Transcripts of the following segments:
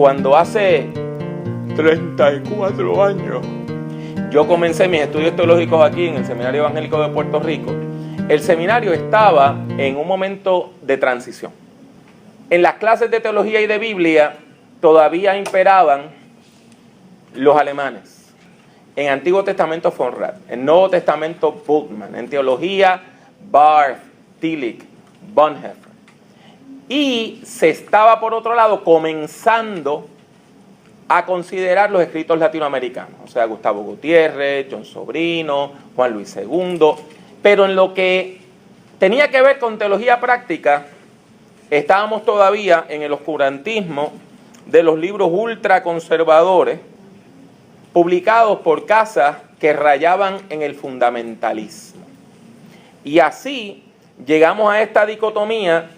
Cuando hace 34 años yo comencé mis estudios teológicos aquí en el Seminario Evangélico de Puerto Rico, el seminario estaba en un momento de transición. En las clases de teología y de Biblia todavía imperaban los alemanes. En Antiguo Testamento von Rad, en Nuevo Testamento Bultmann, en teología Barth, Tillich, Bonhoeffer. Y se estaba por otro lado comenzando a considerar los escritos latinoamericanos, o sea, Gustavo Gutiérrez, John Sobrino, Juan Luis II, pero en lo que tenía que ver con teología práctica, estábamos todavía en el oscurantismo de los libros ultraconservadores, publicados por casas que rayaban en el fundamentalismo. Y así llegamos a esta dicotomía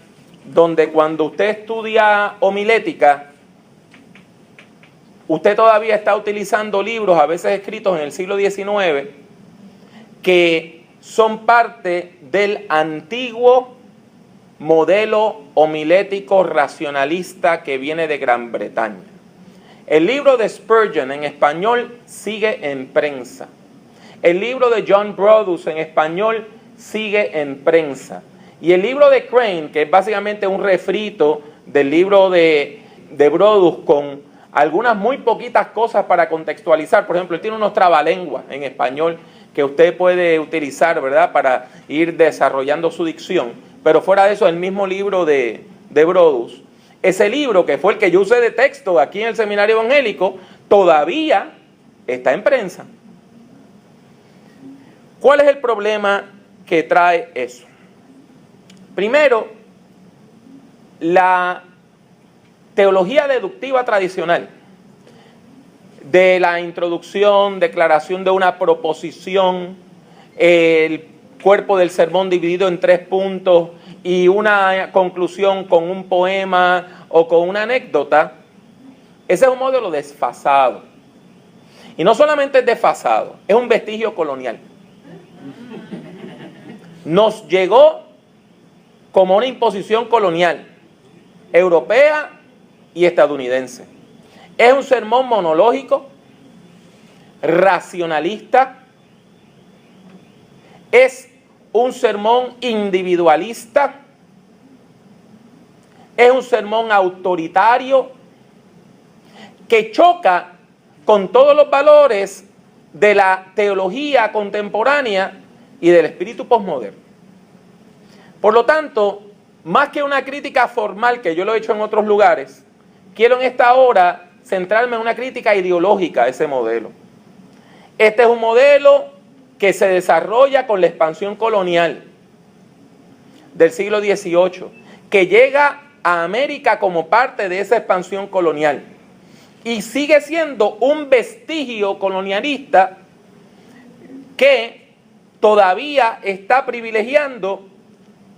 donde cuando usted estudia homilética, usted todavía está utilizando libros a veces escritos en el siglo XIX que son parte del antiguo modelo homilético racionalista que viene de Gran Bretaña. El libro de Spurgeon en español sigue en prensa. El libro de John Brodus en español sigue en prensa. Y el libro de Crane, que es básicamente un refrito del libro de Brodus con algunas muy poquitas cosas para contextualizar. Por ejemplo, él tiene unos trabalenguas en español que usted puede utilizar, ¿verdad?, para ir desarrollando su dicción. Pero fuera de eso, el mismo libro de Brodus, ese libro que fue el que yo usé de texto aquí en el Seminario Evangélico, todavía está en prensa. ¿Cuál es el problema que trae eso? Primero, la teología deductiva tradicional, de la introducción, declaración de una proposición, el cuerpo del sermón dividido en 3 puntos y una conclusión con un poema o con una anécdota, ese es un modelo desfasado. Y no solamente es desfasado, es un vestigio colonial. Nos llegó como una imposición colonial, europea y estadounidense. Es un sermón monológico, racionalista, es un sermón individualista, es un sermón autoritario que choca con todos los valores de la teología contemporánea y del espíritu posmoderno. Por lo tanto, más que una crítica formal, que yo lo he hecho en otros lugares, quiero en esta hora centrarme en una crítica ideológica a ese modelo. Este es un modelo que se desarrolla con la expansión colonial del siglo XVIII, que llega a América como parte de esa expansión colonial y sigue siendo un vestigio colonialista que todavía está privilegiando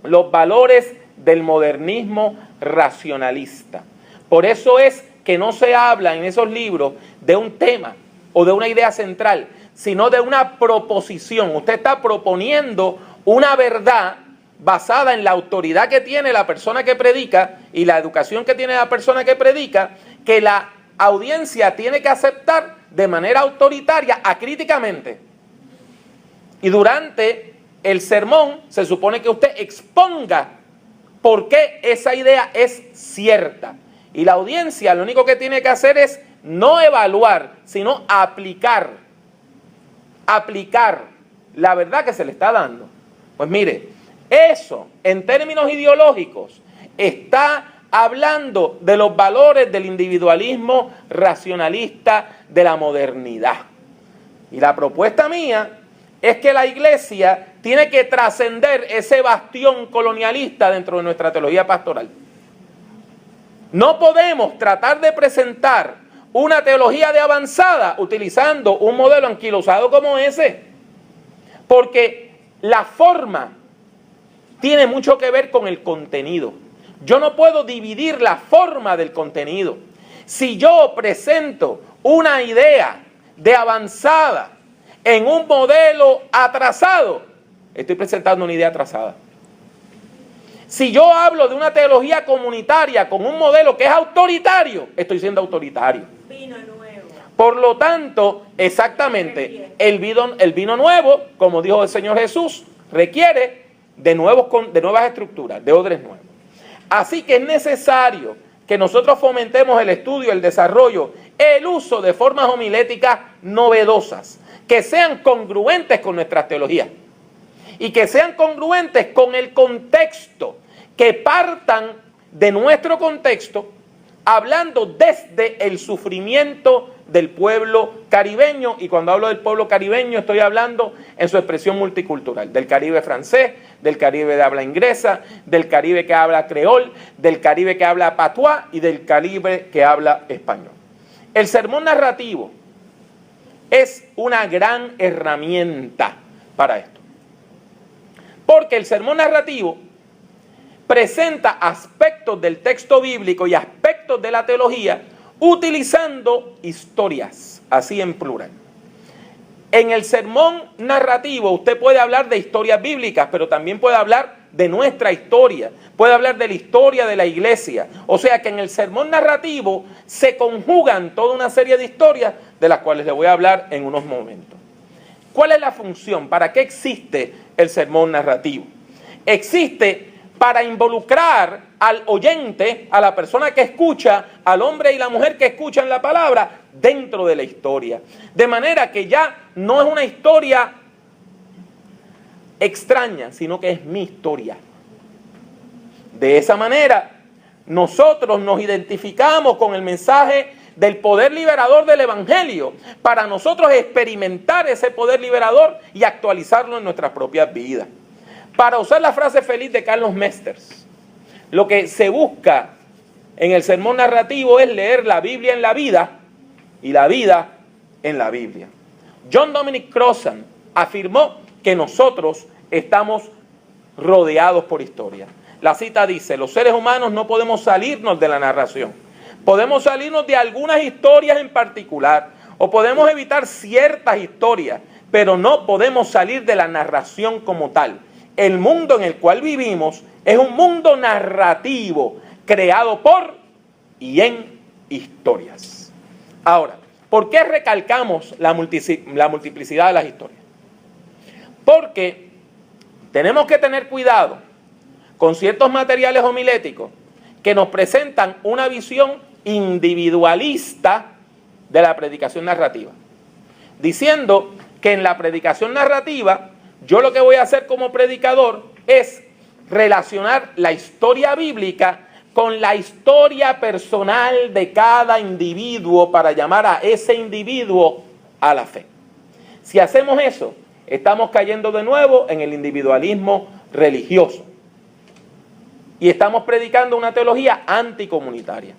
los valores del modernismo racionalista. Por eso es que no se habla en esos libros de un tema o de una idea central, sino de una proposición. Usted está proponiendo una verdad basada en la autoridad que tiene la persona que predica y la educación que tiene la persona que predica, que la audiencia tiene que aceptar de manera autoritaria, acríticamente. Y durante el sermón se supone que usted exponga por qué esa idea es cierta. Y la audiencia lo único que tiene que hacer es no evaluar, sino aplicar la verdad que se le está dando. Pues mire, eso en términos ideológicos está hablando de los valores del individualismo racionalista de la modernidad. Y la propuesta mía es que la iglesia tiene que trascender ese bastión colonialista dentro de nuestra teología pastoral. No podemos tratar de presentar una teología de avanzada utilizando un modelo anquilosado como ese, porque la forma tiene mucho que ver con el contenido. Yo no puedo dividir la forma del contenido. Si yo presento una idea de avanzada en un modelo atrasado, estoy presentando una idea atrasada. Si yo hablo de una teología comunitaria con un modelo que es autoritario, estoy siendo autoritario. Vino nuevo. Por lo tanto, exactamente, el vino nuevo, como dijo el Señor Jesús, requiere de nuevas estructuras, de odres nuevos. Así que es necesario que nosotros fomentemos el estudio, el desarrollo, el uso de formas homiléticas novedosas, que sean congruentes con nuestras teologías y que sean congruentes con el contexto, que partan de nuestro contexto, hablando desde el sufrimiento del pueblo caribeño, y cuando hablo del pueblo caribeño estoy hablando en su expresión multicultural, del Caribe francés, del Caribe de habla inglesa, del Caribe que habla creol, del Caribe que habla patuá y del Caribe que habla español. El sermón narrativo es una gran herramienta para esto, porque el sermón narrativo presenta aspectos del texto bíblico y aspectos de la teología utilizando historias, así en plural. En el sermón narrativo usted puede hablar de historias bíblicas, pero también puede hablar de nuestra historia, puede hablar de la historia de la iglesia. O sea que en el sermón narrativo se conjugan toda una serie de historias de las cuales le voy a hablar en unos momentos. ¿Cuál es la función? ¿Para qué existe el sermón narrativo? Existe para involucrar al oyente, a la persona que escucha, al hombre y la mujer que escuchan la palabra, dentro de la historia. De manera que ya no es una historia extraña, sino que es mi historia. De esa manera, nosotros nos identificamos con el mensaje del poder liberador del Evangelio, para nosotros experimentar ese poder liberador y actualizarlo en nuestras propias vidas. Para usar la frase feliz de Carlos Mesters, lo que se busca en el sermón narrativo es leer la Biblia en la vida y la vida en la Biblia. John Dominic Crossan afirmó que nosotros estamos rodeados por historia. La cita dice: los seres humanos no podemos salirnos de la narración. Podemos salirnos de algunas historias en particular, o podemos evitar ciertas historias, pero no podemos salir de la narración como tal. El mundo en el cual vivimos es un mundo narrativo, creado por y en historias. Ahora, ¿por qué recalcamos la multiplicidad de las historias? Porque tenemos que tener cuidado con ciertos materiales homiléticos que nos presentan una visión individualista de la predicación narrativa, diciendo que en la predicación narrativa yo lo que voy a hacer como predicador es relacionar la historia bíblica con la historia personal de cada individuo para llamar a ese individuo a la fe. Si hacemos eso, estamos cayendo de nuevo en el individualismo religioso y estamos predicando una teología anticomunitaria.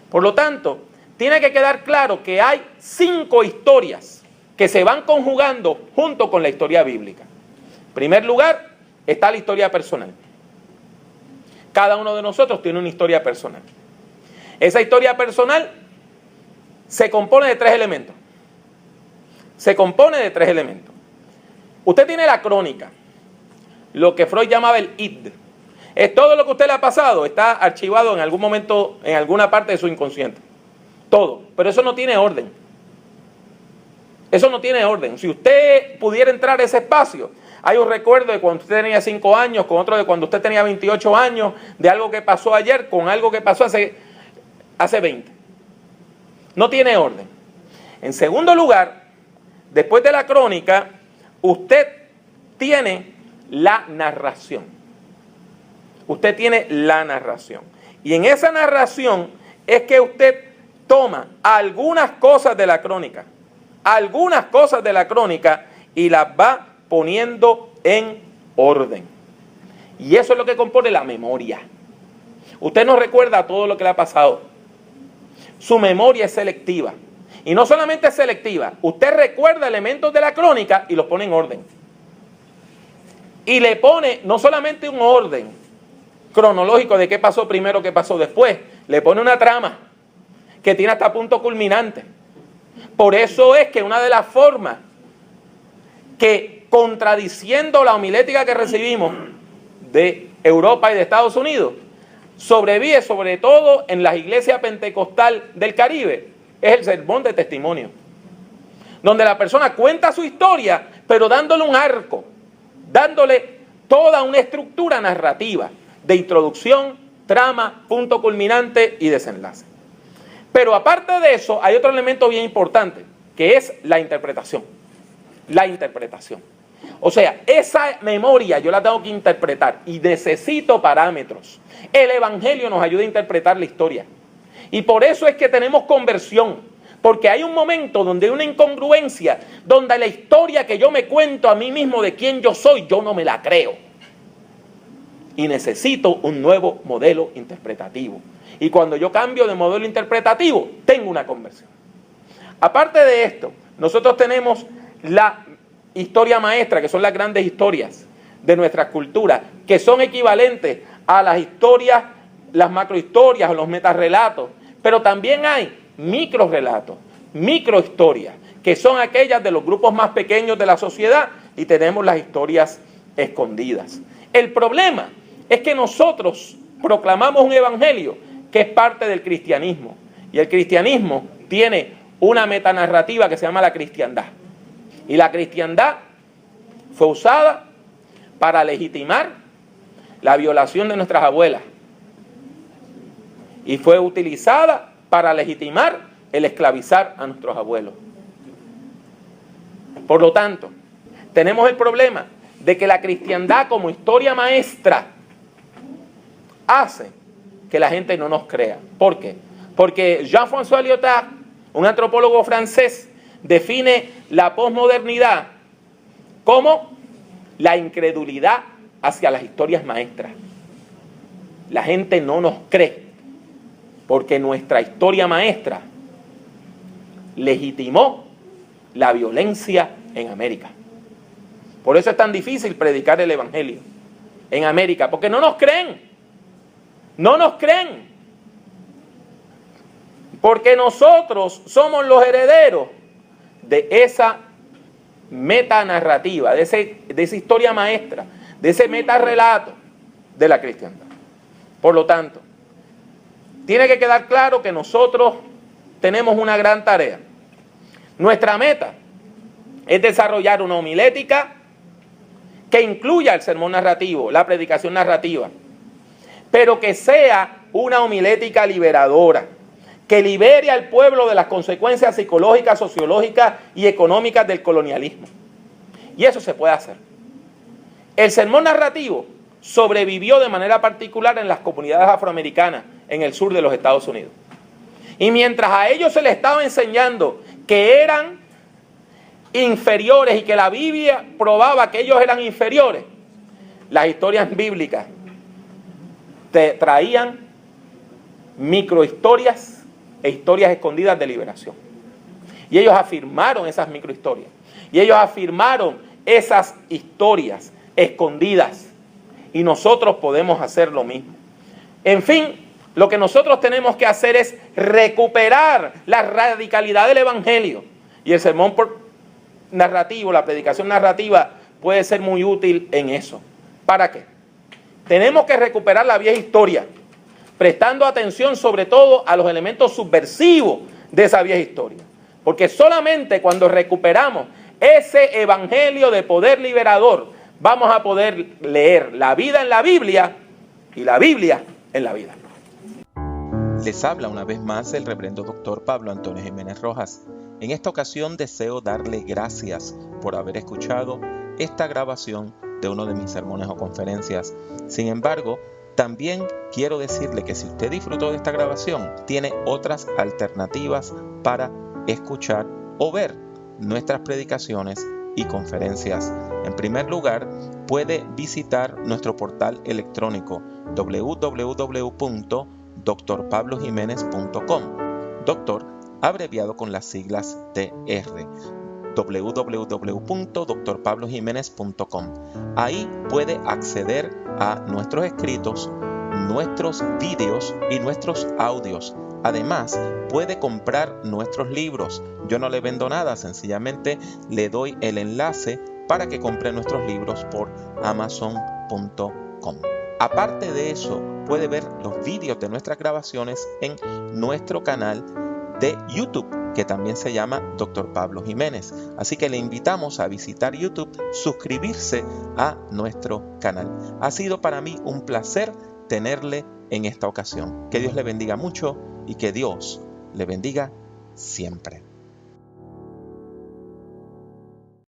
Por lo tanto, tiene que quedar claro que hay 5 historias que se van conjugando junto con la historia bíblica. En primer lugar, está la historia personal. Cada uno de nosotros tiene una historia personal. Esa historia personal se compone de 3 elementos. Usted tiene la crónica, lo que Freud llamaba el id. Es todo lo que a usted le ha pasado, está archivado en algún momento, en alguna parte de su inconsciente. Todo, pero eso no tiene orden. Eso no tiene orden. Si usted pudiera entrar a ese espacio, hay un recuerdo de cuando usted tenía 5 años, con otro de cuando usted tenía 28 años, de algo que pasó ayer, con algo que pasó hace 20. No tiene orden. En segundo lugar, después de la crónica, usted tiene la narración. Usted tiene la narración. Y en esa narración es que usted toma algunas cosas de la crónica, y las va poniendo en orden. Y eso es lo que compone la memoria. Usted no recuerda todo lo que le ha pasado. Su memoria es selectiva. Y no solamente es selectiva, usted recuerda elementos de la crónica y los pone en orden. Y le pone no solamente un orden cronológico de qué pasó primero, qué pasó después, le pone una trama que tiene hasta punto culminante. Por eso es que una de las formas que, contradiciendo la homilética que recibimos de Europa y de Estados Unidos, sobrevive sobre todo en las iglesias pentecostal del Caribe, es el sermón de testimonio, donde la persona cuenta su historia, pero dándole un arco, dándole toda una estructura narrativa de introducción, trama, punto culminante y desenlace. Pero aparte de eso, hay otro elemento bien importante, que es la interpretación. La interpretación. O sea, esa memoria yo la tengo que interpretar y necesito parámetros. El Evangelio nos ayuda a interpretar la historia. Y por eso es que tenemos conversión. Porque hay un momento donde hay una incongruencia, donde la historia que yo me cuento a mí mismo de quién yo soy, yo no me la creo. Y necesito un nuevo modelo interpretativo. Y cuando yo cambio de modelo interpretativo, tengo una conversión. Aparte de esto, nosotros tenemos la historia maestra, que son las grandes historias de nuestra cultura, que son equivalentes a las historias, las macrohistorias o los metarrelatos. Pero también hay microrelatos, microhistorias, que son aquellas de los grupos más pequeños de la sociedad, y tenemos las historias escondidas. El problema es que nosotros proclamamos un evangelio que es parte del cristianismo, y el cristianismo tiene una metanarrativa que se llama la cristiandad, y la cristiandad fue usada para legitimar la violación de nuestras abuelas, y fue utilizada para legitimar el esclavizar a nuestros abuelos. Por lo tanto, tenemos el problema de que la cristiandad como historia maestra hace que la gente no nos crea. ¿Por qué? Porque Jean-François Lyotard, un antropólogo francés, define la posmodernidad como la incredulidad hacia las historias maestras. La gente no nos cree porque nuestra historia maestra legitimó la violencia en América. Por eso es tan difícil predicar el evangelio en América, porque no nos creen. No nos creen. Porque nosotros somos los herederos de esa metanarrativa, de esa historia maestra, de ese metarrelato de la cristiandad. Por lo tanto, tiene que quedar claro que nosotros tenemos una gran tarea. Nuestra meta es desarrollar una homilética que incluya el sermón narrativo, la predicación narrativa, pero que sea una homilética liberadora, que libere al pueblo de las consecuencias psicológicas, sociológicas y económicas del colonialismo. Y eso se puede hacer. El sermón narrativo sobrevivió de manera particular en las comunidades afroamericanas en el sur de los Estados Unidos. Y mientras a ellos se les estaba enseñando que eran inferiores y que la Biblia probaba que ellos eran inferiores, las historias bíblicas te traían microhistorias e historias escondidas de liberación. Y ellos afirmaron esas microhistorias. Y ellos afirmaron esas historias escondidas. Y nosotros podemos hacer lo mismo. En fin, lo que nosotros tenemos que hacer es recuperar la radicalidad del evangelio. Y el sermón narrativo, la predicación narrativa, puede ser muy útil en eso. ¿Para qué? Tenemos que recuperar la vieja historia, prestando atención sobre todo a los elementos subversivos de esa vieja historia. Porque solamente cuando recuperamos ese evangelio de poder liberador, vamos a poder leer la vida en la Biblia y la Biblia en la vida. Les habla una vez más el reverendo doctor Pablo Antonio Jiménez Rojas. En esta ocasión deseo darle gracias por haber escuchado esta grabación de uno de mis sermones o conferencias. Sin embargo, también quiero decirle que si usted disfrutó de esta grabación, tiene otras alternativas para escuchar o ver nuestras predicaciones y conferencias. En primer lugar, puede visitar nuestro portal electrónico www.drpablojimenez.com. Doctor abreviado con las siglas DR. www.drpablojimenez.com. Ahí puede acceder a nuestros escritos, nuestros vídeos y nuestros audios. Además, puede comprar nuestros libros. Yo no le vendo nada, sencillamente le doy el enlace para que compre nuestros libros por amazon.com. Aparte de eso, puede ver los vídeos de nuestras grabaciones en nuestro canal de YouTube, que también se llama Dr. Pablo Jiménez. Así que le invitamos a visitar YouTube, suscribirse a nuestro canal. Ha sido para mí un placer tenerle en esta ocasión. Que Dios le bendiga mucho y que Dios le bendiga siempre.